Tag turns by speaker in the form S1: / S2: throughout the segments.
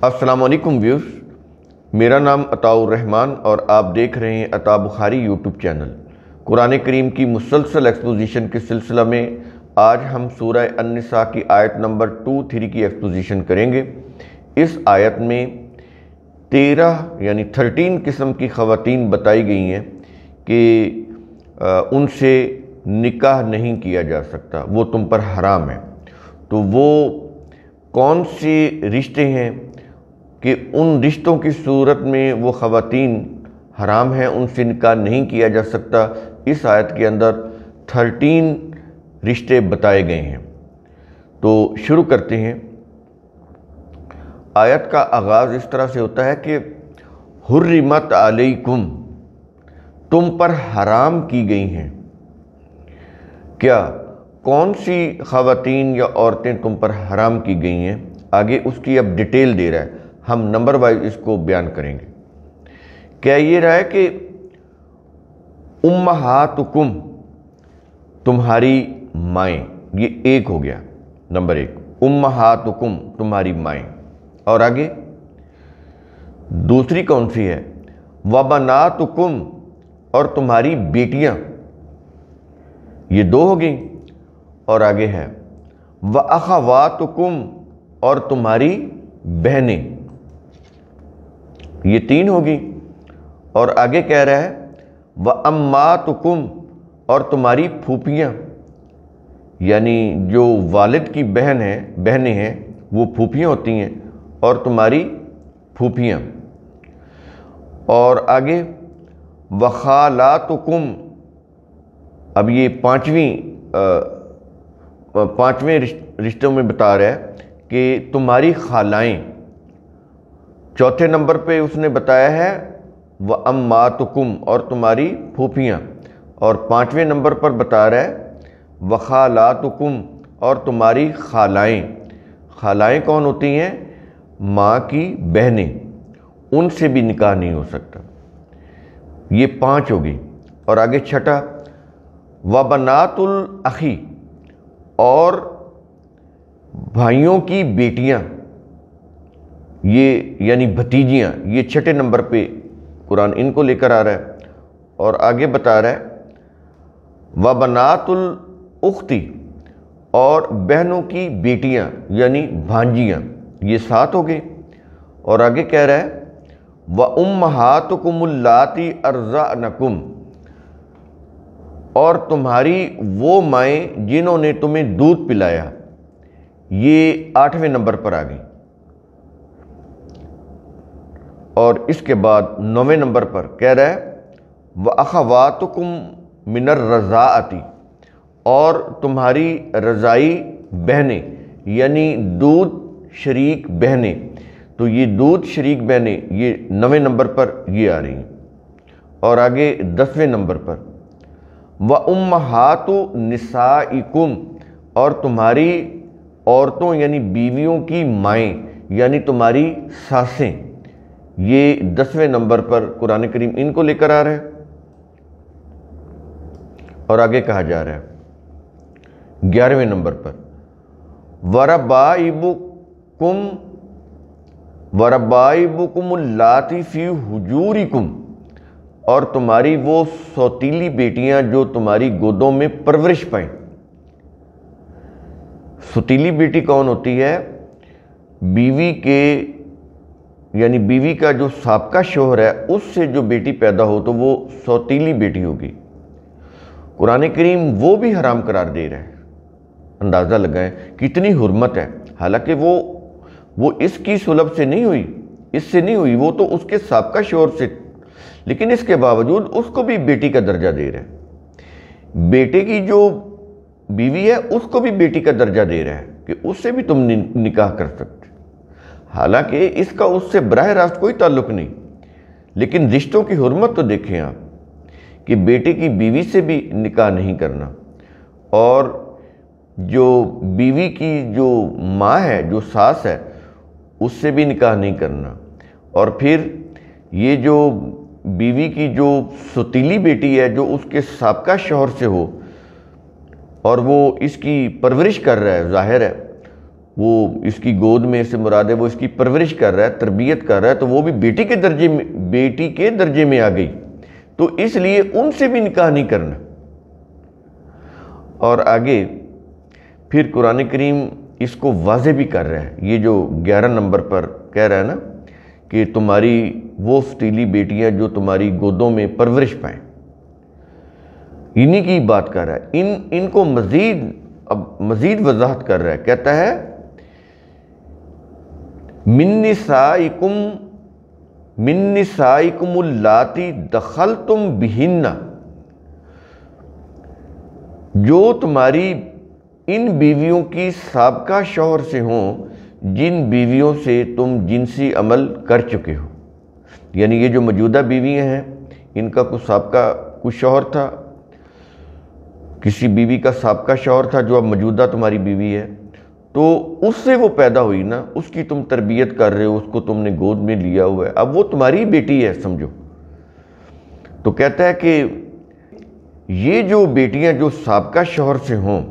S1: السلام علیکم ویورز، میرا نام عطاء الرحمن اور آپ دیکھ رہے ہیں عطا بخاری یوٹیوب چینل۔ قرآن کریم کی مسلسل ایکسپوزیشن کے سلسلہ میں آج ہم سورہ النساء کی آیت نمبر 2-3 کی ایکسپوزیشن کریں گے۔ اس آیت میں 13 قسم کی خواتین بتائی گئی ہیں کہ ان سے نکاح نہیں کیا جا سکتا، وہ تم پر حرام ہے۔ تو وہ کون سے رشتے ہیں کہ ان رشتوں کی صورت میں وہ خواتین حرام ہیں، ان سے نکاح نہیں کیا جا سکتا؟ اس آیت کے اندر 13 رشتے بتائے گئے ہیں۔ تو شروع کرتے ہیں۔ آیت کا آغاز اس طرح سے ہوتا ہے کہ حرمت علیکم، تم پر حرام کی گئی ہیں۔ کیا کون سی خواتین یا عورتیں تم پر حرام کی گئی ہیں؟ آگے اس کی اب ڈیٹیل دے رہا ہے، ہم نمبر وائز اس کو بیان کریں گے۔ کیا یہ رہا ہے کہ امہاتکم، تمہاری مائیں، یہ ایک ہو گیا، نمبر 1 امہاتکم، تمہاری مائیں۔ اور آگے دوسری کون سی ہے؟ وبناتکم، اور تمہاری بیٹیاں، یہ 2 ہو گئیں۔ اور آگے ہے وَأَخَوَاتُكُمْ، اور تمہاری بہنیں، یہ 3 ہو گئیں۔ اور آگے کہہ رہا ہے وَأَمَّاتُكُمْ، اور تمہاری پھوپھیاں، یعنی جو والد کی بہنیں ہیں وہ پھوپھیاں ہوتی ہیں، اور تمہاری پھوپھیاں۔ اور آگے وَخَالَاتُكُمْ، اب یہ پانچویں رشتوں میں بتا رہا ہے کہ تمہاری خالائیں۔ چوتھے نمبر پہ اس نے بتایا ہے وَأَمَّاتُكُمْ، اور تمہاری پھوپھیاں۔ اور 5ویں نمبر پر بتا رہا ہے وَخَالَاتُكُمْ، اور تمہاری خالائیں۔ خالائیں کون ہوتی ہیں؟ ماں کی بہنیں، ان سے بھی نکاح نہیں ہو سکتا۔ یہ 5 ہو گئی۔ اور آگے چھٹا وَبَنَاتُ الْأَخِ، اور بھائیوں کی بیٹیاں، یہ یعنی بھتیجیاں، یہ 6 نمبر پہ قرآن ان کو لے کر آ رہا ہے۔ اور آگے بتا رہا ہے وَبَنَاتُ الْأُخْتِ، اور بہنوں کی بیٹیاں یعنی بھانجیاں، یہ 7 ہو گئے۔ اور آگے کہہ رہا ہے وَأُمَّهَاتُكُمُ اللَّاتِي أَرْضَعْنَكُمْ، اور تمہاری وہ مائیں جنہوں نے تمہیں دودھ پلایا، یہ 8ویں نمبر پر آ گئی۔ اور اس کے بعد 9ویں نمبر پر کہہ رہا ہے وَأَخَوَاتُكُمْ مِنَ الرَّضَاعَةِ، اور تمہاری رضائی بہنیں، یعنی دودھ شریک بہنیں۔ تو یہ دودھ شریک بہنیں، یہ 9ویں نمبر پر یہ آ رہی ہیں۔ اور آگے 10ویں نمبر پر وَأُمَّهَاتُ نِسَائِكُمْ، اور تمہاری عورتوں یعنی بیویوں کی مائیں، یعنی تمہاری ساسیں، یہ 10ویں نمبر پر قرآن کریم ان کو لے کر آ رہا ہے۔ اور آگے کہا جا رہا ہے 11ویں نمبر پر وَرَبَائِبُكُمُ اللَّاتِي فِي حُجُورِكُمْ، اور تمہاری وہ سوتیلی بیٹیاں جو تمہاری گودوں میں پرورش پائیں۔ سوتیلی بیٹی کون ہوتی ہے؟ بیوی کے یعنی بیوی کا جو سابقہ شوہر ہے اس سے جو بیٹی پیدا ہو تو وہ سوتیلی بیٹی ہوگی۔ قرآن کریم وہ بھی حرام قرار دے رہا ہے۔ اندازہ لگائیں کتنی حرمت ہے، حالانکہ وہ اس کی سلب سے نہیں ہوئی، اس سے نہیں ہوئی، وہ تو اس کے سابقہ شوہر سے، لیکن اس کے باوجود اس کو بھی بیٹی کا درجہ دے رہا ہے۔ بیٹے کی جو بیوی ہے اس کو بھی بیٹی کا درجہ دے رہا ہے کہ اس سے بھی تم نکاح کر سکتے، حالانکہ اس کا اس سے براہ راست کوئی تعلق نہیں۔ لیکن رشتوں کی حرمت تو دیکھیں آپ کہ بیٹے کی بیوی سے بھی نکاح نہیں کرنا، اور جو بیوی کی جو ماں ہے، جو ساس ہے، اس سے بھی نکاح نہیں کرنا۔ اور پھر یہ جو بیوی کی جو سوتیلی بیٹی ہے جو اس کے سابقہ شوہر سے ہو اور وہ اس کی پرورش کر رہا ہے، ظاہر ہے وہ اس کی گود میں سے مراد ہے وہ اس کی پرورش کر رہا ہے، تربیت کر رہا ہے، تو وہ بھی بیٹی کے درجے میں آ گئی، تو اس لیے ان سے بھی نکاح نہیں کرنا۔ اور آگے پھر قرآن کریم اس کو واضح بھی کر رہا ہے، یہ جو 11 نمبر پر کہہ رہا ہے نا کہ تمہاری وہ فتیلی بیٹیاں جو تمہاری گودوں میں پرورش پائیں، انہی کی بات کر رہا ہے۔ ان کو مزید وضاحت کر رہا ہے، کہتا ہے من نسائکم اللاتی دخلتم بہن، جو تمہاری ان بیویوں کی سابقہ شوہر سے ہوں جن بیویوں سے تم جنسی عمل کر چکے ہو، یعنی یہ جو موجودہ بیویاں ہیں ان کا کوئی سابقہ کوئی شوہر تھا، کسی بیوی کا سابقہ شوہر تھا جو اب موجودہ تمہاری بیوی ہے، تو اس سے وہ پیدا ہوئی نا، اس کی تم تربیت کر رہے ہو، اس کو تم نے گود میں لیا ہوا ہے، اب وہ تمہاری بیٹی ہے سمجھو۔ تو کہتا ہے کہ یہ جو بیٹیاں جو سابقہ شوہر سے ہوں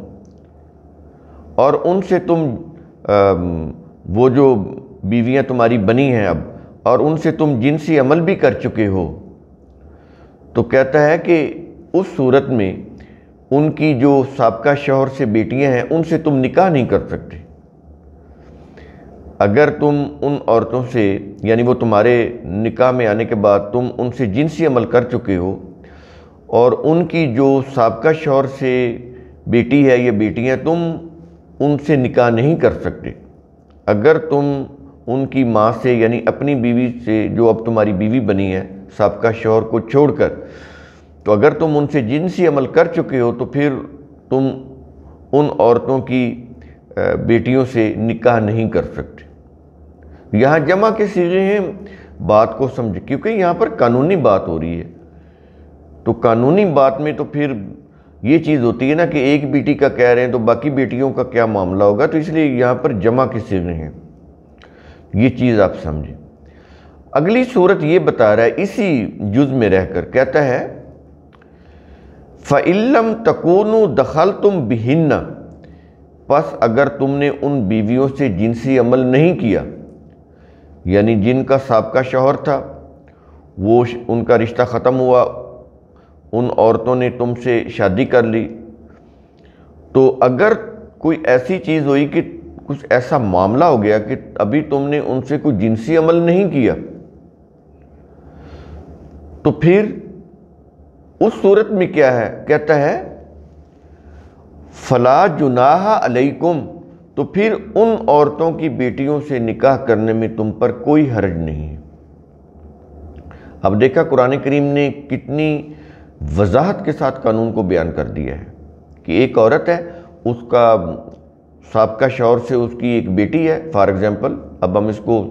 S1: اور ان سے تم وہ جو بیویاں تمہاری بنی ہیں اب، اور ان سے تم جنسی عمل بھی کر چکے ہو، تو کہتا ہے کہ اس صورت میں ان کی جو سابقہ شوہر سے بیٹیاں ہیں ان سے تم نکاح نہیں کر سکتے۔ اگر تم ان عورتوں سے، یعنی وہ تمہارے نکاح میں آنے کے بعد تم ان سے جنسی عمل کر چکے ہو اور ان کی جو سابقہ شوہر سے بیٹی ہے یا بیٹیاں، تم ان سے نکاح نہیں کر سکتے۔ اگر تم ان کی ماں سے، یعنی اپنی بیوی سے جو اب تمہاری بیوی بنی ہے سابقہ شوہر کو چھوڑ کر، تو اگر تم ان سے جنسی عمل کر چکے ہو تو پھر تم ان عورتوں کی بیٹیوں سے نکاح نہیں کر سکتے۔ یہاں جمع کے صیغے ہیں، بات کو سمجھ، کیونکہ یہاں پر قانونی بات ہو رہی ہے، تو قانونی بات میں تو پھر یہ چیز ہوتی ہے نا کہ ایک بیٹی کا کہہ رہے ہیں تو باقی بیٹیوں کا کیا معاملہ ہوگا، تو اس لیے یہاں پر جمع کے صیغے ہیں، یہ چیز آپ سمجھیں۔ اگلی صورت یہ بتا رہا ہے اسی جز میں رہ کر، کہتا ہے فَإِن لَّمْ تَكُونُوا دَخَلْتُمْ بِهِنَّ، پس اگر تم نے ان بیویوں سے جنسی عمل نہیں کیا، یعنی جن کا سابقہ شوہر تھا وہ ان کا رشتہ ختم ہوا، ان عورتوں نے تم سے شادی کر لی، تو اگر کوئی ایسی چیز ہوئی کہ کچھ ایسا معاملہ ہو گیا کہ ابھی تم نے ان سے کوئی جنسی عمل نہیں کیا، تو پھر اس صورت میں کیا ہے، کہتا ہے فَلَا جُنَاحَ عَلَيْكُمْ، تو پھر ان عورتوں کی بیٹیوں سے نکاح کرنے میں تم پر کوئی حرج نہیں ہے۔ اب دیکھا قرآن کریم نے کتنی وضاحت کے ساتھ قانون کو بیان کر دیا ہے کہ ایک عورت ہے، اس کا سابقہ شوہر سے اس کی ایک بیٹی ہے فار ایگزامپل، اب ہم اس کو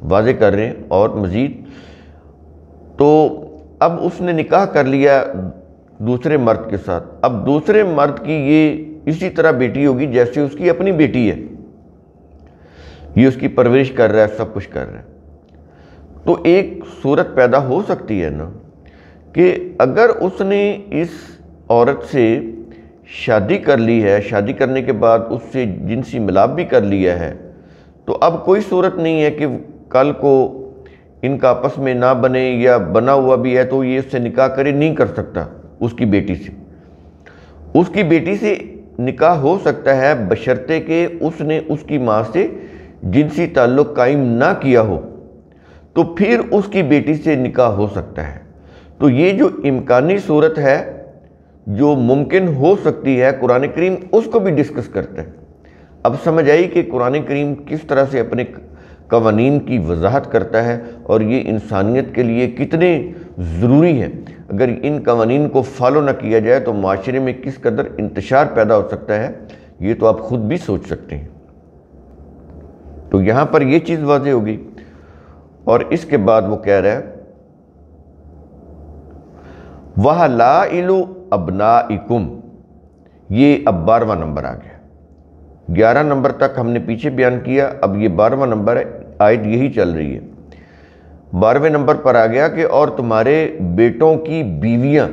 S1: واضح کر رہے ہیں اور مزید، تو اب اس نے نکاح کر لیا دوسرے مرد کے ساتھ، اب دوسرے مرد کی یہ اسی طرح بیٹی ہوگی جیسے اس کی اپنی بیٹی ہے، یہ اس کی پرورش کر رہا ہے، سب کچھ کر رہا ہے۔ تو ایک صورت پیدا ہو سکتی ہے نا کہ اگر اس نے اس عورت سے شادی کر لی ہے، شادی کرنے کے بعد اس سے جنسی ملاپ بھی کر لیا ہے، تو اب کوئی صورت نہیں ہے کہ کل کو ان کا آپس میں نہ بنے، یا بنا ہوا بھی ہے تو یہ اس سے نکاح کرے نہیں کر سکتا اس کی بیٹی سے۔ اس کی بیٹی سے نکاح ہو سکتا ہے بشرطے کہ اس نے اس کی ماں سے جنسی تعلق قائم نہ کیا ہو، تو پھر اس کی بیٹی سے نکاح ہو سکتا ہے۔ تو یہ جو امکانی صورت ہے جو ممکن ہو سکتی ہے، قرآن کریم اس کو بھی ڈسکس کرتا ہے۔ اب سمجھ آئی کہ قرآن کریم کس طرح سے اپنے قوانین کی وضاحت کرتا ہے اور یہ انسانیت کے لیے کتنے ضروری ہیں۔ اگر ان قوانین کو فالو نہ کیا جائے تو معاشرے میں کس قدر انتشار پیدا ہو سکتا ہے، یہ تو آپ خود بھی سوچ سکتے ہیں۔ تو یہاں پر یہ چیز واضح ہوگی، اور اس کے بعد وہ کہہ رہا ہے وَحَلَائِلُ أَبْنَائِكُمْ، یہ اب 12واں نمبر آ گیا۔ 11 نمبر تک ہم نے پیچھے بیان کیا، اب یہ 12واں نمبر ہے، آیت یہی چل رہی ہے۔ 12ویں نمبر پر آ گیا کہ اور تمہارے بیٹوں کی بیویاں،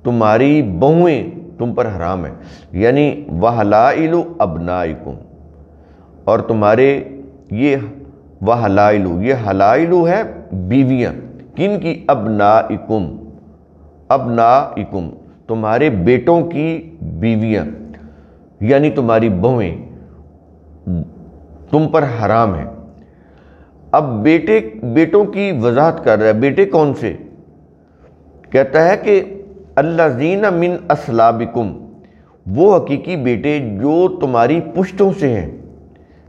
S1: تمہاری بہویں تم پر حرام ہیں، یعنی وَحَلَائِلُ أَبْنَائِكُمْ، اور تمہارے یہ وحلائلو، یہ حلائلو ہے بیویاں، کن کی؟ ابنائکم، تمہارے بیٹوں کی بیویاں، یعنی تمہاری بہویں تم پر حرام ہیں۔ اب بیٹوں کی وضاحت کر رہا ہے۔ بیٹے کون سے؟ کہتا ہے کہ الذین من اصلابکم، وہ حقیقی بیٹے جو تمہاری پشتوں سے ہیں۔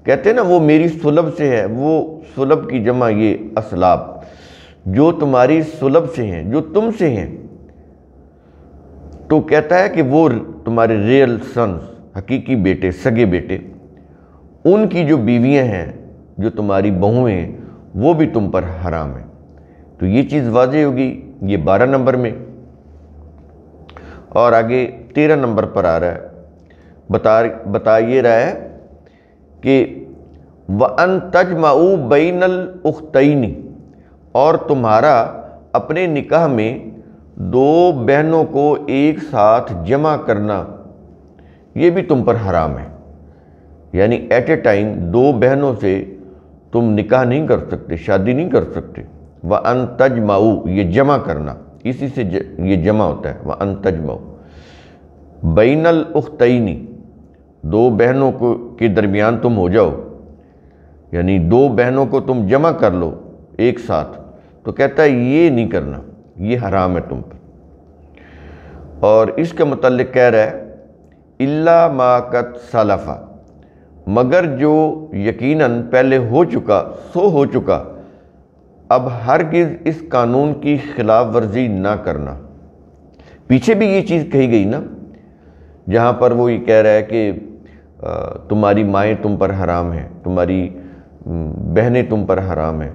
S1: کہتے ہیں نا وہ میری صلب سے ہے، وہ صلب کی جمع یہ اصلاب، جو تمہاری صلب سے ہیں، جو تم سے ہیں۔ تو کہتا ہے کہ وہ تمہارے ریئل سنس، حقیقی بیٹے، سگے بیٹے، ان کی جو بیویاں ہیں، جو تمہاری بہویں ہیں، وہ بھی تم پر حرام ہیں۔ تو یہ چیز واضح ہوگی، یہ 12 نمبر میں، اور آگے 13 نمبر پر آ رہا ہے، بتا یہ رہا ہے کہ وَأَن تَجْمَعُوا بَيْنَ الْأُخْتَيْنِ، اور تمہارا اپنے نکاح میں دو بہنوں کو ایک ساتھ جمع کرنا، یہ بھی تم پر حرام ہے۔ یعنی ایٹ اے ٹائم دو بہنوں سے تم نکاح نہیں کر سکتے، شادی نہیں کر سکتے۔ وَأَن تَجْمَعُوا، یہ جمع کرنا، اسی سے یہ جمع ہوتا ہے، وَأَن تَجْمَعُوا بَيْنَ الْأُخْتَيْنِ، دو بہنوں کے درمیان تم ہو جاؤ، یعنی دو بہنوں کو تم جمع کر لو ایک ساتھ، تو کہتا ہے یہ نہیں کرنا، یہ حرام ہے تم پر۔ اور اس کے متعلق کہہ رہا ہے إِلَّا مَا قَدْ سَلَفَ، مگر جو یقیناً پہلے ہو چکا سو ہو چکا، اب ہرگز اس قانون کی خلاف ورزی نہ کرنا۔ پیچھے بھی یہ چیز کہی گئی نا، جہاں پر وہ یہ کہہ رہا ہے کہ تمہاری مائیں تم پر حرام ہیں، تمہاری بہنیں تم پر حرام ہیں،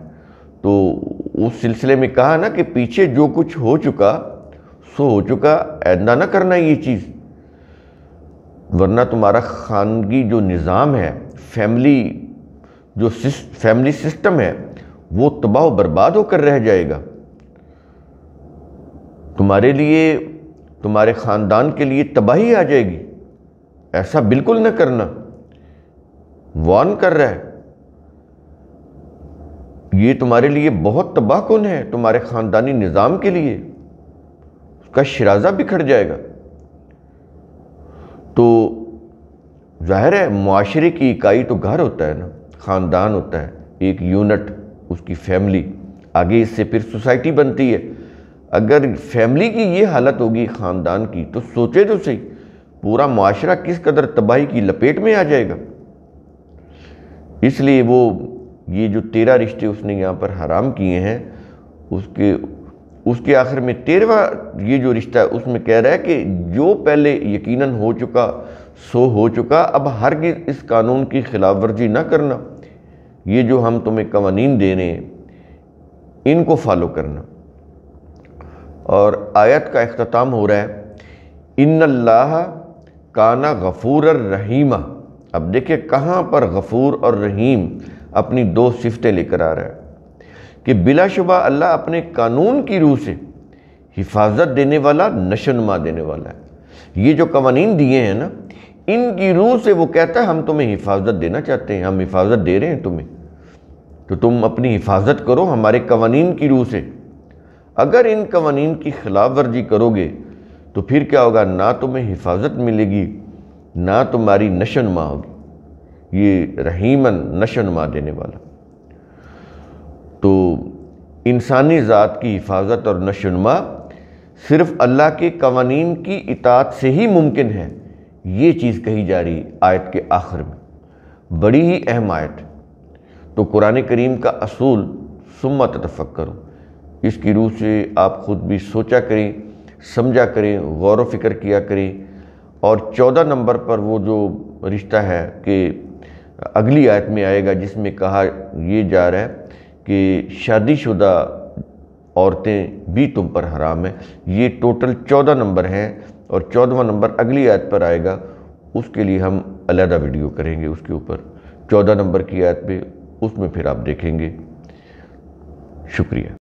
S1: تو اس سلسلے میں کہا نا کہ پیچھے جو کچھ ہو چکا سو ہو چکا، آئندہ نہ کرنا یہ چیز، ورنہ تمہارا خاندگی جو نظام ہے، فیملی سسٹم ہے، وہ تباہ و برباد ہو کر رہ جائے گا۔ تمہارے لیے، تمہارے خاندان کے لیے تباہی آ جائے گی، ایسا بالکل نہ کرنا، وارن کر رہا ہے۔ یہ تمہارے لیے بہت تباہ کن ہے، تمہارے خاندانی نظام کے لیے، اس کا شرازہ بکھر جائے گا۔ تو ظاہر ہے معاشرے کی اکائی تو گھر ہوتا ہے نا، خاندان ہوتا ہے، ایک یونٹ، اس کی فیملی، آگے اس سے پھر سوسائٹی بنتی ہے۔ اگر فیملی کی یہ حالت ہوگی خاندان کی، تو سوچے تو صحیح پورا معاشرہ کس قدر تباہی کی لپیٹ میں آ جائے گا۔ اس لیے وہ یہ جو 13 رشتے اس نے یہاں پر حرام کیے ہیں، اس کے آخر میں 13واں یہ جو رشتہ ہے اس میں کہہ رہا ہے کہ جو پہلے یقیناً ہو چکا سو ہو چکا، اب ہرگز اس قانون کی خلاف ورزی نہ کرنا، یہ جو ہم تمہیں قوانین دے رہے ہیں ان کو فالو کرنا۔ اور آیت کا اختتام ہو رہا ہے ان اللہ کان غفور الرحیم۔ اب دیکھیں کہاں پر غفور اور رحیم اپنی دو صفتیں لے کر آ رہا ہے کہ بلا شبہ اللہ اپنے قانون کی روح سے حفاظت دینے والا، نشوونما دینے والا ہے۔ یہ جو قوانین دیے ہیں نا، ان کی روح سے وہ کہتا ہے ہم تمہیں حفاظت دینا چاہتے ہیں، ہم حفاظت دے رہے ہیں تمہیں، تو تم اپنی حفاظت کرو ہمارے قوانین کی روح سے۔ اگر ان قوانین کی خلاف ورزی کرو گے تو پھر کیا ہوگا؟ نہ تمہیں حفاظت ملے گی، نہ تمہاری نشوونما ہوگی۔ یہ رحیمن، نشوونما دینے والا۔ تو انسانی ذات کی حفاظت اور نشوونما صرف اللہ کے قوانین کی اطاعت سے ہی ممکن ہے، یہ چیز کہی جا رہی آیت کے آخر میں، بڑی ہی اہم آیت۔ تو قرآن کریم کا اصول ثم تتفکروا، اس کی روح سے آپ خود بھی سوچا کریں، سمجھا کریں، غور و فکر کیا کریں۔ اور 14 نمبر پر وہ جو رشتہ ہے کہ اگلی آیت میں آئے گا، جس میں کہا یہ جا رہا ہے کہ شادی شدہ عورتیں بھی تم پر حرام ہیں۔ یہ ٹوٹل 14 نمبر ہیں، اور 14واں نمبر اگلی آیت پر آئے گا، اس کے لیے ہم علیحدہ ویڈیو کریں گے اس کے اوپر، 14 نمبر کی آیت پہ، اس میں پھر آپ دیکھیں گے۔ شکریہ۔